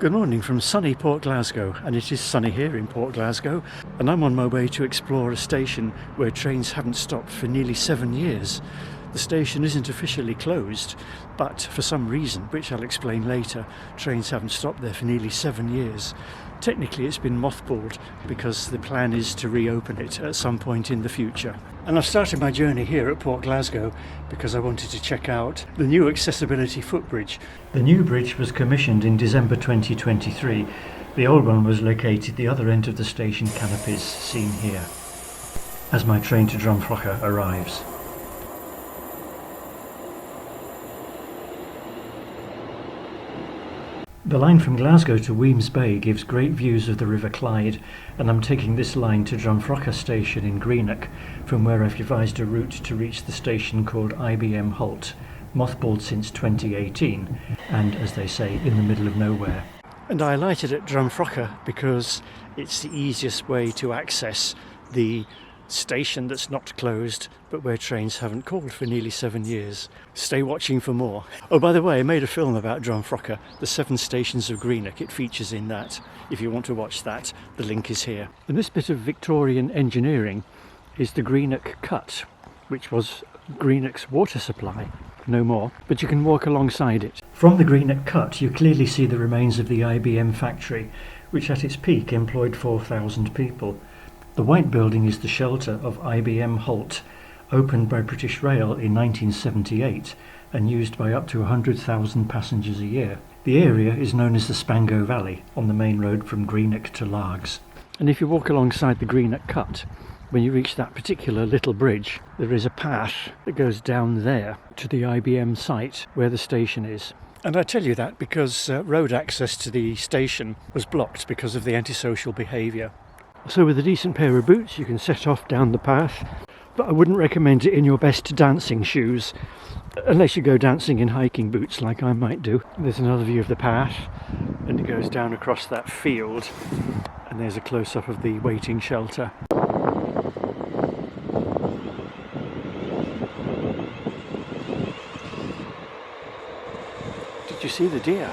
Good morning from sunny Port Glasgow, and it is sunny here in Port Glasgow, and I'm on my way to explore a station where trains haven't stopped for nearly 7 years. The station isn't officially closed, but for some reason, which I'll explain later, trains haven't stopped there for nearly 7 years. Technically it's been mothballed because the plan is to reopen it at some point in the future. And I've started my journey here at Port Glasgow because I wanted to check out the new accessibility footbridge. The new bridge was commissioned in December 2023. The old one was located at the other end of the station canopies seen here, as my train to Drumfrocha arrives. The line from Glasgow to Wemyss Bay gives great views of the River Clyde, and I'm taking this line to Drumfrocha station in Greenock, from where I've devised a route to reach the station called IBM Halt, mothballed since 2018, and, as they say, in the middle of nowhere. And I alighted at Drumfrocha because it's the easiest way to access the station that's not closed, but where trains haven't called for nearly 7 years. Stay watching for more. Oh, by the way, I made a film about Drumfrocha, the 7 stations of Greenock. It features in that. If you want to watch that, the link is here. And this bit of Victorian engineering is the Greenock Cut, which was Greenock's water supply. No more, but you can walk alongside it. From the Greenock Cut, you clearly see the remains of the IBM factory, which at its peak employed 4,000 people. The white building is the shelter of IBM Halt, opened by British Rail in 1978 and used by up to 100,000 passengers a year. The area is known as the Spango Valley, on the main road from Greenock to Largs. And if you walk alongside the Greenock Cut, when you reach that particular little bridge, there is a path that goes down there to the IBM site where the station is. And I tell you that because road access to the station was blocked because of the antisocial behaviour. So with a decent pair of boots you can set off down the path, but I wouldn't recommend it in your best dancing shoes, unless you go dancing in hiking boots like I might do. There's another view of the path, and it goes down across that field, and there's a close-up of the waiting shelter. Did you see the deer?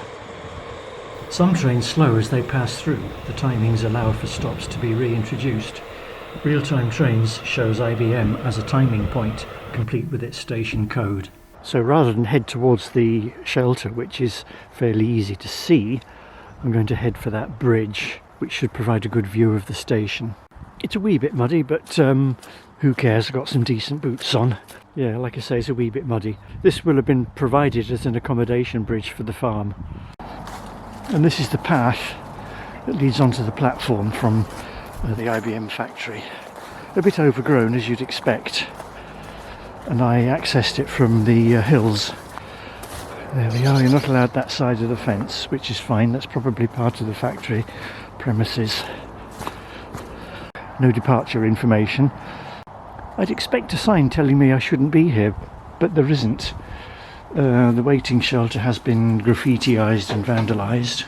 Some trains slow as they pass through. The timings allow for stops to be reintroduced. Real-time trains shows IBM as a timing point, complete with its station code. So rather than head towards the shelter, which is fairly easy to see, I'm going to head for that bridge, which should provide a good view of the station. It's a wee bit muddy, but who cares? I've got some decent boots on. Yeah, like I say, it's a wee bit muddy. This will have been provided as an accommodation bridge for the farm. And this is the path that leads onto the platform from the IBM factory. A bit overgrown, as you'd expect, and I accessed it from the hills. There we are. You're not allowed that side of the fence, which is fine. That's probably part of the factory premises. No departure information. I'd expect a sign telling me I shouldn't be here, but there isn't. The waiting shelter has been graffitiized and vandalized,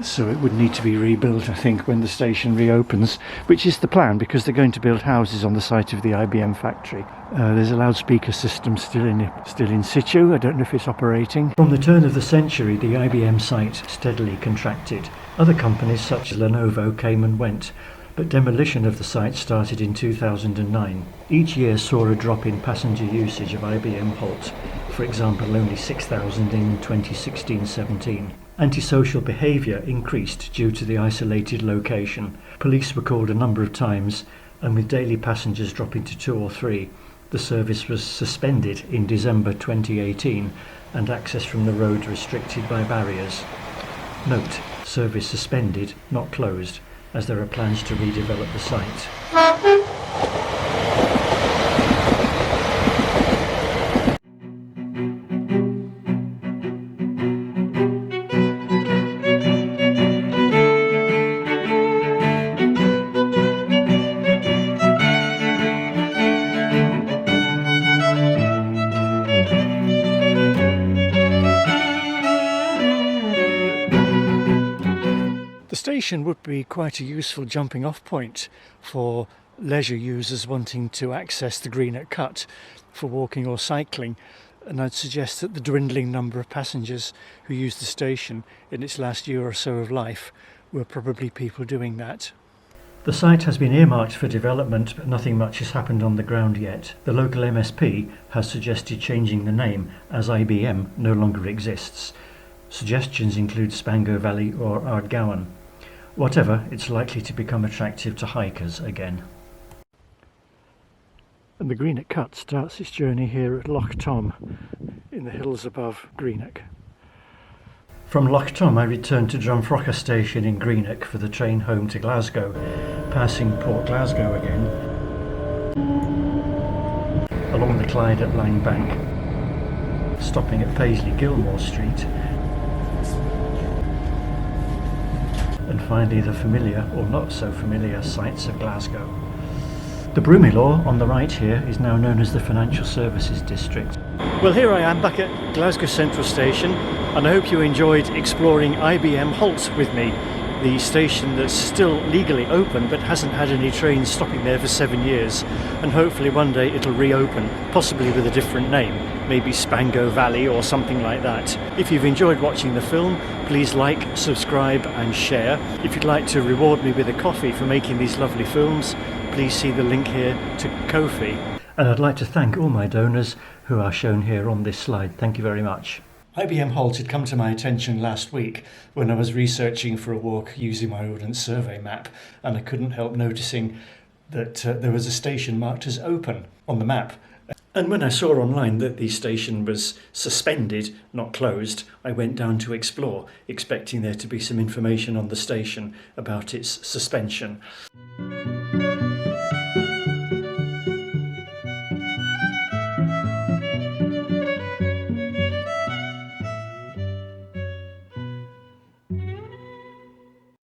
so it would need to be rebuilt, I think, when the station reopens, which is the plan because they're going to build houses on the site of the IBM factory. There's a loudspeaker system still in situ. I don't know if it's operating. From the turn of the century, the IBM site steadily contracted. Other companies such as Lenovo came and went, but demolition of the site started in 2009. Each year saw a drop in passenger usage of IBM Halt, for example only 6,000 in 2016-17. Antisocial behaviour increased due to the isolated location. Police were called a number of times, and with daily passengers dropping to 2 or 3, the service was suspended in December 2018 and access from the road restricted by barriers. Note, service suspended, not closed, as there are plans to redevelop the site. The station would be quite a useful jumping off point for leisure users wanting to access the Greenock Cut for walking or cycling. and I'd suggest that the dwindling number of passengers who used the station in its last year or so of life were probably people doing that. The site has been earmarked for development, but nothing much has happened on the ground yet. The local MSP has suggested changing the name, as IBM no longer exists. Suggestions include Spango Valley or Ardgowan. Whatever, it's likely to become attractive to hikers again. And the Greenock Cut starts its journey here at Loch Tom, in the hills above Greenock. From Loch Tom I returned to Drumfrocha station in Greenock for the train home to Glasgow, passing Port Glasgow again, along the Clyde at Langbank, stopping at Paisley Gilmore Street, and finally the familiar, or not so familiar, sights of Glasgow. The Broomielaw on the right here is now known as the Financial Services District. Well, here I am back at Glasgow Central Station, and I hope you enjoyed exploring IBM Halt with me, the station that's still legally open but hasn't had any trains stopping there for 7 years, and hopefully one day it'll reopen, possibly with a different name, maybe Spango Valley or something like that. If you've enjoyed watching the film, please like, subscribe and share. If you'd like to reward me with a coffee for making these lovely films, please see the link here to Ko-fi. And I'd like to thank all my donors who are shown here on this slide. Thank you very much. IBM Halt had come to my attention last week when I was researching for a walk using my Ordnance Survey map, and I couldn't help noticing that there was a station marked as open on the map. And when I saw online that the station was suspended, not closed, I went down to explore, expecting there to be some information on the station about its suspension.